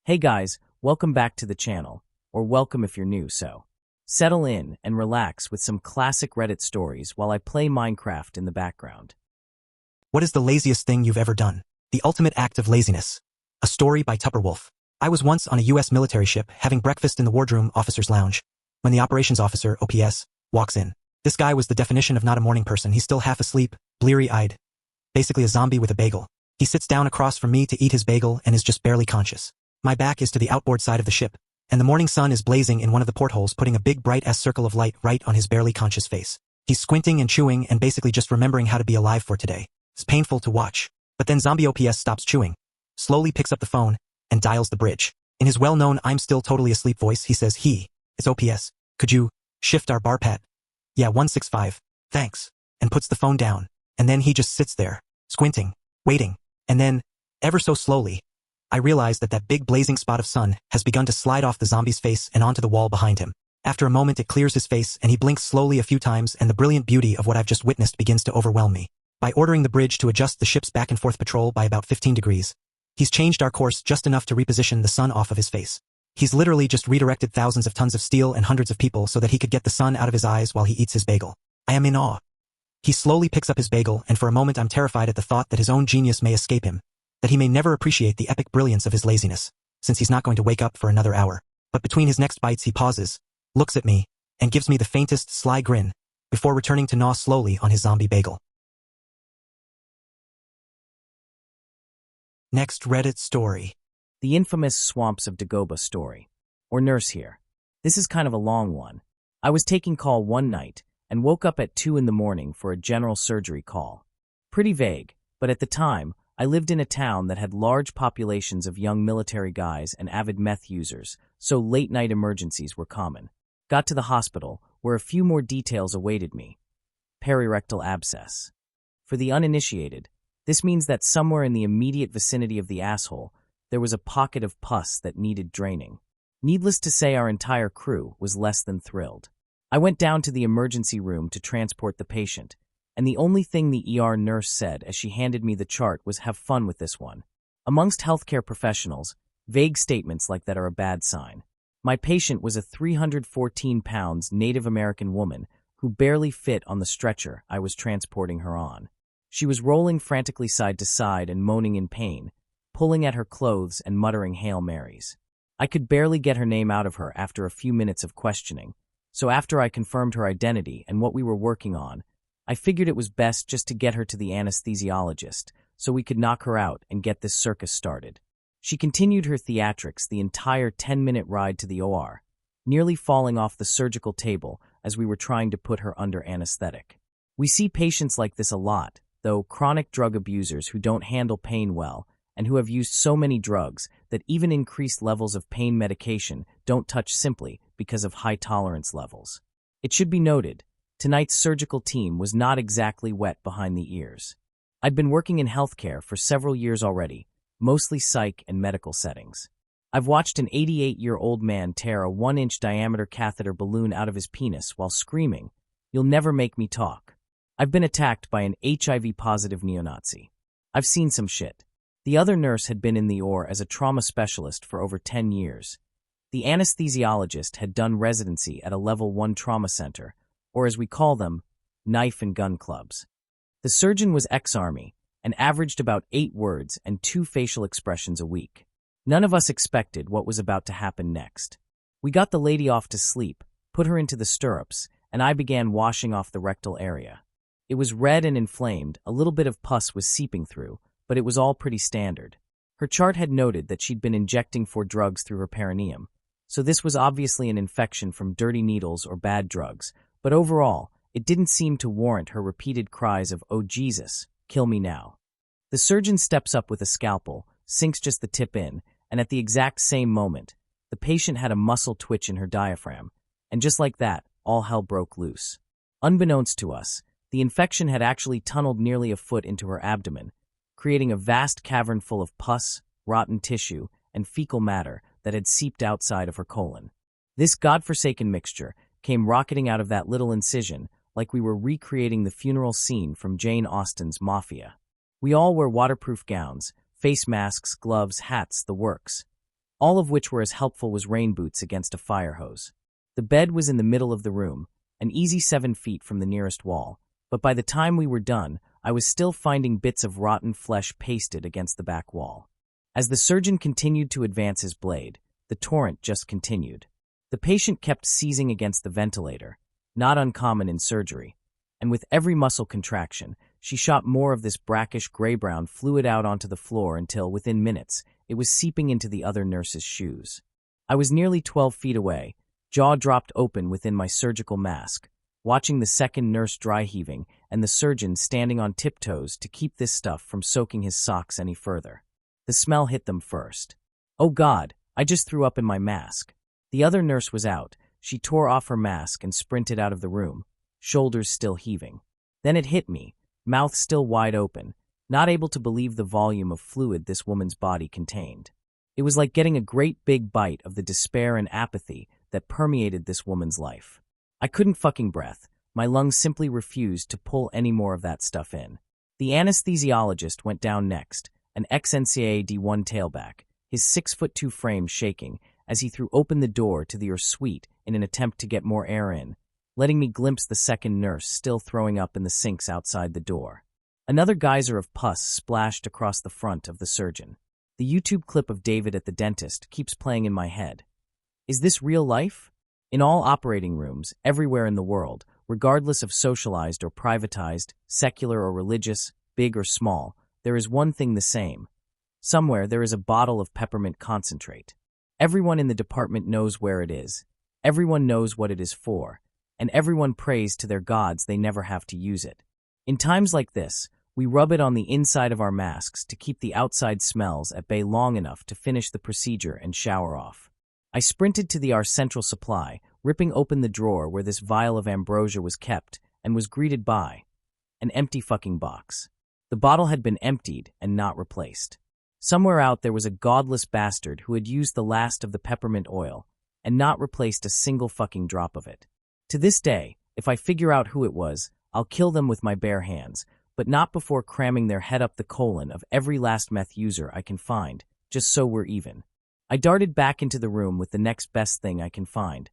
Hey guys, welcome back to the channel, or welcome if you're new, so settle in and relax with some classic Reddit stories while I play Minecraft in the background. What is the laziest thing you've ever done? The ultimate act of laziness. A story by Tupper Wolf. I was once on a U.S. military ship having breakfast in the wardroom officer's lounge when the operations officer, OPS, walks in. This guy was the definition of not a morning person. He's still half asleep, bleary-eyed, basically a zombie with a bagel. He sits down across from me to eat his bagel and is just barely conscious. My back is to the outboard side of the ship, and the morning sun is blazing in one of the portholes, putting a big bright-ass circle of light right on his barely conscious face. He's squinting and chewing and basically just remembering how to be alive for today. It's painful to watch. But then zombie OPS stops chewing, slowly picks up the phone, and dials the bridge. In his well-known "I'm still totally asleep" voice, he says, "It's OPS. Could you shift our bar pad?" "Yeah, 165. Thanks." And puts the phone down. And then he just sits there, squinting, waiting. And then, ever so slowly, I realize that big blazing spot of sun has begun to slide off the zombie's face and onto the wall behind him. After a moment it clears his face and he blinks slowly a few times, and the brilliant beauty of what I've just witnessed begins to overwhelm me. By ordering the bridge to adjust the ship's back and forth patrol by about 15 degrees, he's changed our course just enough to reposition the sun off of his face. He's literally just redirected thousands of tons of steel and hundreds of people so that he could get the sun out of his eyes while he eats his bagel. I am in awe. He slowly picks up his bagel, and for a moment I'm terrified at the thought that his own genius may escape him, that he may never appreciate the epic brilliance of his laziness, since he's not going to wake up for another hour. But between his next bites he pauses, looks at me, and gives me the faintest sly grin, before returning to gnaw slowly on his zombie bagel. Next Reddit story. The infamous Swamps of Dagobah story, or Nurse here. This is kind of a long one. I was taking call one night and woke up at 2 in the morning for a general surgery call. Pretty vague, but at the time, I lived in a town that had large populations of young military guys and avid meth users, so late-night emergencies were common. Got to the hospital, where a few more details awaited me. Perirectal abscess. For the uninitiated, this means that somewhere in the immediate vicinity of the asshole, there was a pocket of pus that needed draining. Needless to say, our entire crew was less than thrilled. I went down to the emergency room to transport the patient, and the only thing the ER nurse said as she handed me the chart was, "Have fun with this one." Amongst healthcare professionals, vague statements like that are a bad sign. My patient was a 314 pounds Native American woman who barely fit on the stretcher I was transporting her on. She was rolling frantically side to side and moaning in pain, pulling at her clothes and muttering Hail Marys. I could barely get her name out of her after a few minutes of questioning, so after I confirmed her identity and what we were working on, I figured it was best just to get her to the anesthesiologist so we could knock her out and get this circus started. She continued her theatrics the entire 10-minute ride to the OR, nearly falling off the surgical table as we were trying to put her under anesthetic. We see patients like this a lot, though, chronic drug abusers who don't handle pain well and who have used so many drugs that even increased levels of pain medication don't touch simply because of high tolerance levels. It should be noted, tonight's surgical team was not exactly wet behind the ears. I'd been working in healthcare for several years already, mostly psych and medical settings. I've watched an 88-year-old man tear a 1-inch diameter catheter balloon out of his penis while screaming, "You'll never make me talk." I've been attacked by an HIV-positive neo-Nazi. I've seen some shit. The other nurse had been in the OR as a trauma specialist for over 10 years. The anesthesiologist had done residency at a level 1 trauma center, or as we call them, knife and gun clubs. The surgeon was ex-Army and averaged about 8 words and 2 facial expressions a week. None of us expected what was about to happen next. We got the lady off to sleep, put her into the stirrups, and I began washing off the rectal area. It was red and inflamed, a little bit of pus was seeping through, but it was all pretty standard. Her chart had noted that she'd been injecting 4 drugs through her perineum, so this was obviously an infection from dirty needles or bad drugs, but overall, it didn't seem to warrant her repeated cries of, "Oh Jesus, kill me now." The surgeon steps up with a scalpel, sinks just the tip in, and at the exact same moment, the patient had a muscle twitch in her diaphragm, and just like that, all hell broke loose. Unbeknownst to us, the infection had actually tunneled nearly a foot into her abdomen, creating a vast cavern full of pus, rotten tissue, and fecal matter that had seeped outside of her colon. This godforsaken mixture came rocketing out of that little incision like we were recreating the funeral scene from Jane Austen's Mafia. We all wear waterproof gowns, face masks, gloves, hats, the works. all of which were as helpful as rain boots against a fire hose. The bed was in the middle of the room, an easy 7 feet from the nearest wall, but by the time we were done, I was still finding bits of rotten flesh pasted against the back wall. As the surgeon continued to advance his blade, the torrent just continued. The patient kept seizing against the ventilator, not uncommon in surgery, and with every muscle contraction, she shot more of this brackish gray-brown fluid out onto the floor until, within minutes, it was seeping into the other nurse's shoes. I was nearly 12 feet away, jaw dropped open within my surgical mask, watching the second nurse dry heaving and the surgeon standing on tiptoes to keep this stuff from soaking his socks any further. The smell hit them first. Oh God, I just threw up in my mask. The other nurse was out. She tore off her mask and sprinted out of the room, shoulders still heaving. Then it hit me, mouth still wide open, not able to believe the volume of fluid this woman's body contained. It was like getting a great big bite of the despair and apathy that permeated this woman's life. I couldn't fucking breath. My lungs simply refused to pull any more of that stuff in. The anesthesiologist went down next, an ex-NCAA D1 tailback, his 6'2" frame shaking as he threw open the door to the suite in an attempt to get more air in, letting me glimpse the second nurse still throwing up in the sinks outside the door. Another geyser of pus splashed across the front of the surgeon. The YouTube clip of David at the dentist keeps playing in my head. Is this real life? In all operating rooms, everywhere in the world, regardless of socialized or privatized, secular or religious, big or small, there is one thing the same. Somewhere there is a bottle of peppermint concentrate. Everyone in the department knows where it is. Everyone knows what it is for. And everyone prays to their gods they never have to use it. In times like this, we rub it on the inside of our masks to keep the outside smells at bay long enough to finish the procedure and shower off. I sprinted to our central supply, ripping open the drawer where this vial of ambrosia was kept, and was greeted by an empty fucking box. The bottle had been emptied and not replaced. Somewhere out there was a godless bastard who had used the last of the peppermint oil and not replaced a single fucking drop of it. To this day, if I figure out who it was, I'll kill them with my bare hands, but not before cramming their head up the colon of every last meth user I can find, just so we're even. I darted back into the room with the next best thing I can find,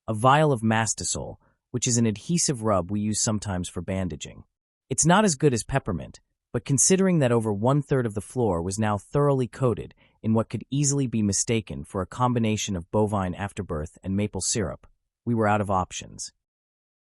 a vial of Mastisol, which is an adhesive rub we use sometimes for bandaging. It's not as good as peppermint, but considering that over 1/3 of the floor was now thoroughly coated in what could easily be mistaken for a combination of bovine afterbirth and maple syrup, we were out of options.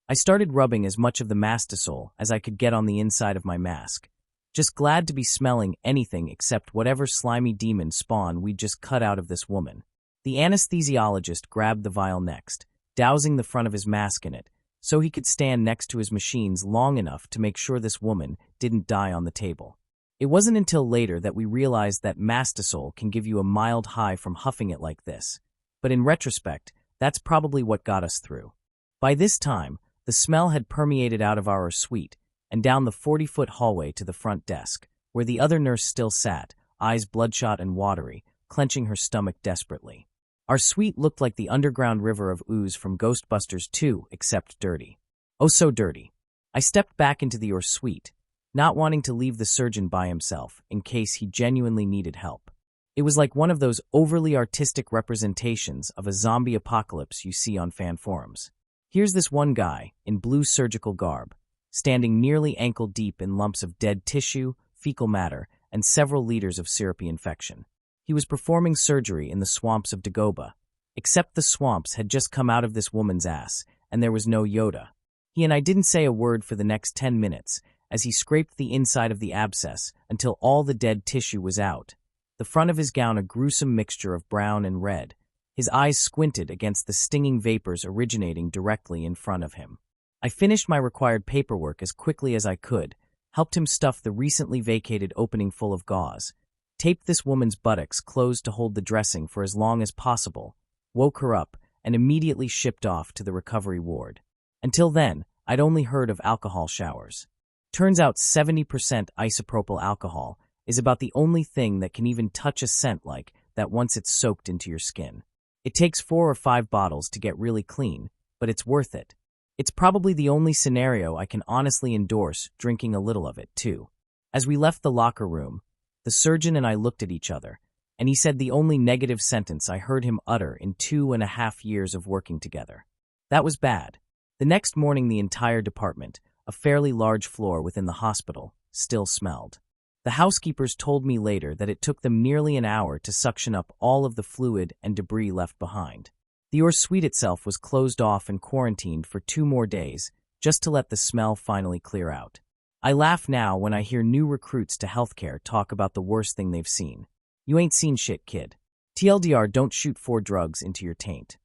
I started rubbing as much of the Mastisol as I could get on the inside of my mask, just glad to be smelling anything except whatever slimy demon spawn we'd just cut out of this woman. The anesthesiologist grabbed the vial next, dousing the front of his mask in it, so he could stand next to his machines long enough to make sure this woman didn't die on the table. It wasn't until later that we realized that Mastisol can give you a mild high from huffing it like this, but in retrospect, that's probably what got us through. By this time, the smell had permeated out of our suite and down the 40-foot hallway to the front desk, where the other nurse still sat, eyes bloodshot and watery, clenching her stomach desperately. Our suite looked like the underground river of ooze from Ghostbusters 2, except dirty. Oh, so dirty. I stepped back into the suite, not wanting to leave the surgeon by himself in case he genuinely needed help. It was like one of those overly artistic representations of a zombie apocalypse you see on fan forums. Here's this one guy, in blue surgical garb, standing nearly ankle-deep in lumps of dead tissue, fecal matter, and several liters of syrupy infection. He was performing surgery in the swamps of Dagobah, except the swamps had just come out of this woman's ass, and there was no Yoda. He and I didn't say a word for the next 10 minutes, as he scraped the inside of the abscess until all the dead tissue was out, the front of his gown a gruesome mixture of brown and red. His eyes squinted against the stinging vapors originating directly in front of him. I finished my required paperwork as quickly as I could, helped him stuff the recently vacated opening full of gauze, taped this woman's buttocks closed to hold the dressing for as long as possible, woke her up, and immediately shipped off to the recovery ward. Until then, I'd only heard of alcohol showers. Turns out 70% isopropyl alcohol is about the only thing that can even touch a scent like that once it's soaked into your skin. It takes 4 or 5 bottles to get really clean, but it's worth it. It's probably the only scenario I can honestly endorse drinking a little of it, too. As we left the locker room, the surgeon and I looked at each other, and he said the only negative sentence I heard him utter in 2.5 years of working together. That was bad. The next morning the entire department, a fairly large floor within the hospital, still smelled. The housekeepers told me later that it took them nearly an hour to suction up all of the fluid and debris left behind. The OR suite itself was closed off and quarantined for 2 more days, just to let the smell finally clear out. I laugh now when I hear new recruits to healthcare talk about the worst thing they've seen. You ain't seen shit, kid. TLDR, don't shoot 4 drugs into your taint.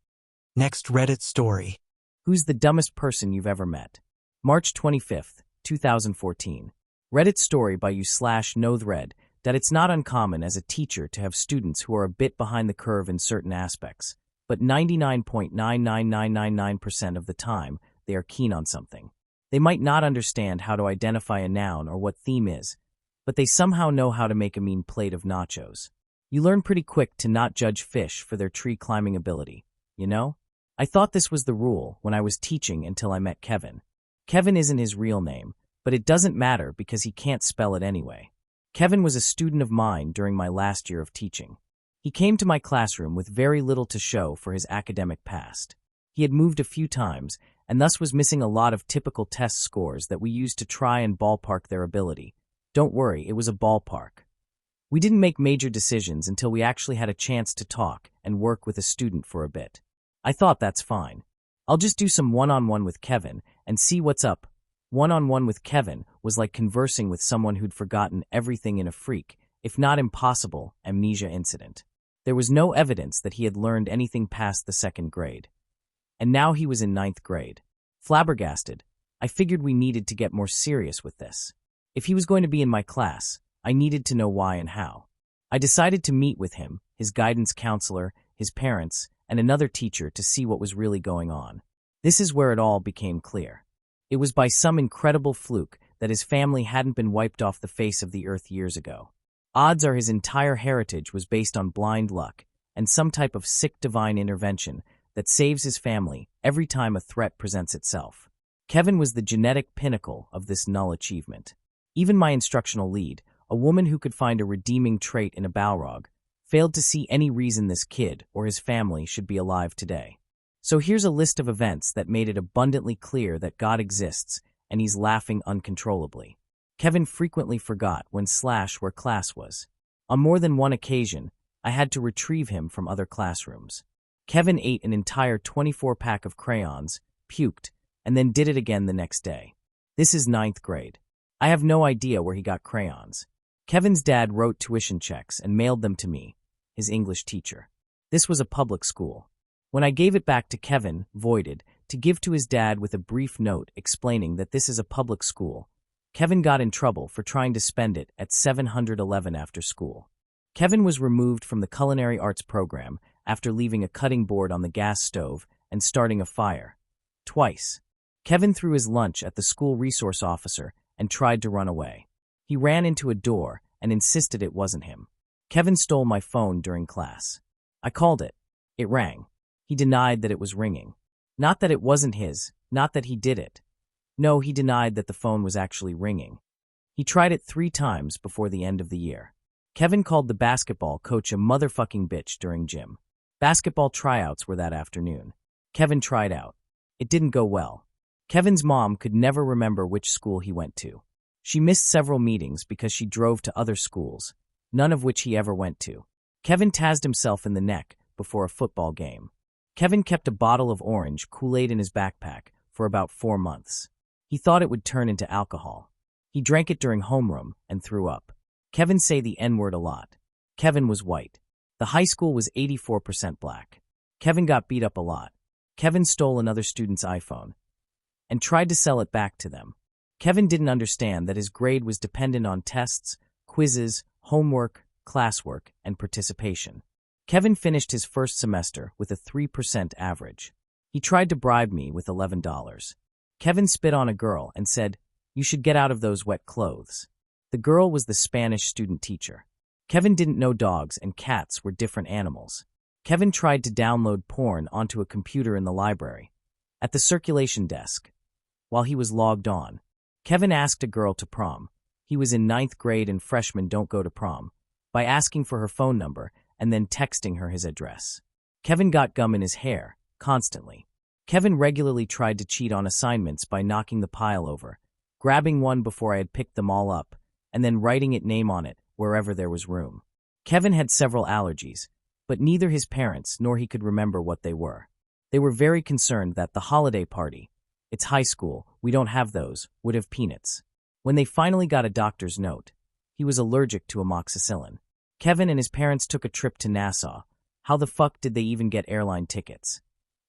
Next Reddit story. Who's the dumbest person you've ever met? March 25th, 2014. Reddit story by u/nothread that it's not uncommon as a teacher to have students who are a bit behind the curve in certain aspects, but 99.99999% of the time, they are keen on something. They might not understand how to identify a noun or what theme is, but they somehow know how to make a mean plate of nachos. You learn pretty quick to not judge fish for their tree climbing ability, you know? I thought this was the rule when I was teaching until I met Kevin. Kevin isn't his real name, but it doesn't matter because he can't spell it anyway. Kevin was a student of mine during my last year of teaching. He came to my classroom with very little to show for his academic past. He had moved a few times, and thus was missing a lot of typical test scores that we used to try and ballpark their ability. Don't worry, it was a ballpark. We didn't make major decisions until we actually had a chance to talk and work with a student for a bit. I thought that's fine. I'll just do some one-on-one with Kevin and see what's up. One-on-one with Kevin was like conversing with someone who'd forgotten everything in a freak, if not impossible, amnesia incident. There was no evidence that he had learned anything past the 2nd grade. And now he was in 9th grade. Flabbergasted, I figured we needed to get more serious with this. If he was going to be in my class, I needed to know why and how. I decided to meet with him, his guidance counselor, his parents, and another teacher to see what was really going on. This is where it all became clear. It was by some incredible fluke that his family hadn't been wiped off the face of the earth years ago. Odds are his entire heritage was based on blind luck and some type of sick divine intervention that saves his family every time a threat presents itself. Kevin was the genetic pinnacle of this null achievement. Even my instructional lead, a woman who could find a redeeming trait in a Balrog, failed to see any reason this kid or his family should be alive today. So here's a list of events that made it abundantly clear that God exists, and he's laughing uncontrollably. Kevin frequently forgot when / where class was. On more than one occasion, I had to retrieve him from other classrooms. Kevin ate an entire 24-pack of crayons, puked, and then did it again the next day. This is 9th grade. I have no idea where he got crayons. Kevin's dad wrote tuition checks and mailed them to me, his English teacher. This was a public school. When I gave it back to Kevin, voided, to give to his dad with a brief note explaining that this is a public school, Kevin got in trouble for trying to spend it at 711 after school. Kevin was removed from the culinary arts program after leaving a cutting board on the gas stove and starting a fire. Twice. Kevin threw his lunch at the school resource officer and tried to run away. He ran into a door and insisted it wasn't him. Kevin stole my phone during class. I called it. It rang. He denied that it was ringing. Not that it wasn't his, not that he did it. No, he denied that the phone was actually ringing. He tried it 3 times before the end of the year. Kevin called the basketball coach a motherfucking bitch during gym. Basketball tryouts were that afternoon. Kevin tried out. It didn't go well. Kevin's mom could never remember which school he went to. She missed several meetings because she drove to other schools, none of which he ever went to. Kevin tazzed himself in the neck before a football game. Kevin kept a bottle of orange Kool-Aid in his backpack for about 4 months. He thought it would turn into alcohol. He drank it during homeroom and threw up. Kevin say the N-word a lot. Kevin was white. The high school was 84% black. Kevin got beat up a lot. Kevin stole another student's iPhone and tried to sell it back to them. Kevin didn't understand that his grade was dependent on tests, quizzes, homework, classwork, and participation. Kevin finished his first semester with a 3% average. He tried to bribe me with $11. Kevin spit on a girl and said, "You should get out of those wet clothes." The girl was the Spanish student teacher. Kevin didn't know dogs and cats were different animals. Kevin tried to download porn onto a computer in the library, at the circulation desk. While he was logged on, Kevin asked a girl to prom. He was in 9th grade and freshmen don't go to prom. by asking for her phone number and then texting her his address. Kevin got gum in his hair, constantly. Kevin regularly tried to cheat on assignments by knocking the pile over, grabbing one before I had picked them all up, and then writing its name on it wherever there was room. Kevin had several allergies, but neither his parents nor he could remember what they were. They were very concerned that the holiday party, it's high school, we don't have those, would have peanuts. When they finally got a doctor's note, he was allergic to amoxicillin. Kevin and his parents took a trip to Nassau. How the fuck did they even get airline tickets?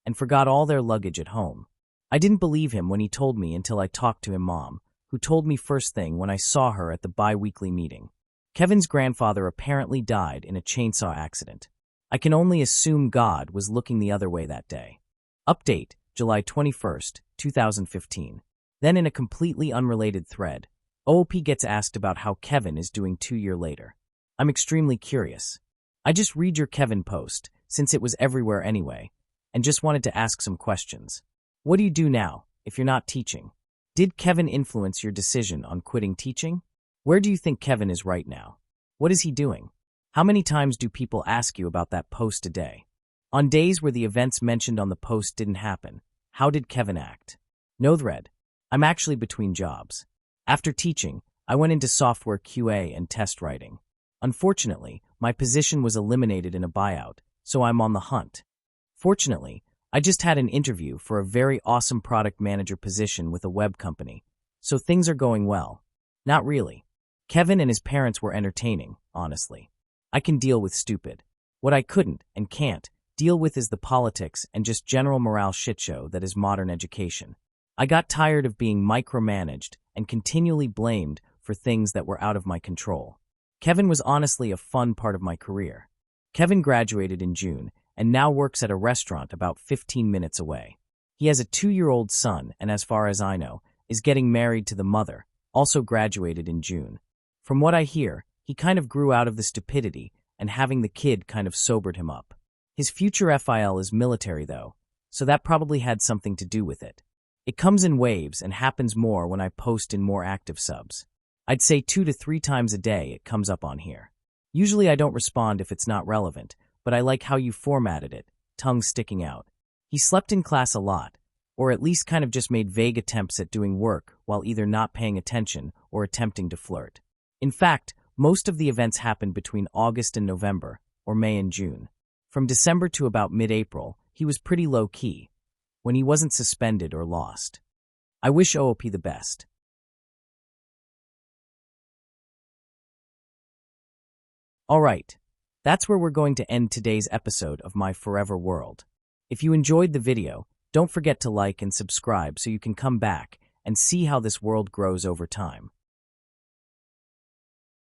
And forgot all their luggage at home. I didn't believe him when he told me until I talked to his mom, who told me first thing when I saw her at the bi-weekly meeting. Kevin's grandfather apparently died in a chainsaw accident. I can only assume God was looking the other way that day. Update, July 21st, 2015. Then in a completely unrelated thread, OOP gets asked about how Kevin is doing 2 years later. I'm extremely curious. I just read your Kevin post, since it was everywhere anyway, and just wanted to ask some questions. What do you do now, if you're not teaching? Did Kevin influence your decision on quitting teaching? Where do you think Kevin is right now? What is he doing? How many times do people ask you about that post a day? On days where the events mentioned on the post didn't happen, how did Kevin act? No thread. I'm actually between jobs. After teaching, I went into software QA and test writing. Unfortunately, my position was eliminated in a buyout, so I'm on the hunt. Fortunately, I just had an interview for a very awesome product manager position with a web company, so things are going well. Not really. Kevin and his parents were entertaining, honestly. I can deal with stupid. What I couldn't and can't deal with is the politics and just general morale shitshow that is modern education. I got tired of being micromanaged and continually blamed for things that were out of my control. Kevin was honestly a fun part of my career. Kevin graduated in June and now works at a restaurant about 15 minutes away. He has a 2-year-old son and, as far as I know, is getting married to the mother, also graduated in June. From what I hear, he kind of grew out of the stupidity, and having the kid kind of sobered him up. His future FIL is military, though, so that probably had something to do with it. It comes in waves and happens more when I post in more active subs. I'd say 2 to 3 times a day it comes up on here. Usually I don't respond if it's not relevant, but I like how you formatted it, tongue sticking out. He slept in class a lot, or at least kind of just made vague attempts at doing work while either not paying attention or attempting to flirt. In fact, most of the events happened between August and November, or May and June. From December to about mid-April, he was pretty low-key, when he wasn't suspended or lost. I wish OOP the best. Alright, that's where we're going to end today's episode of My Forever World. If you enjoyed the video, don't forget to like and subscribe so you can come back and see how this world grows over time.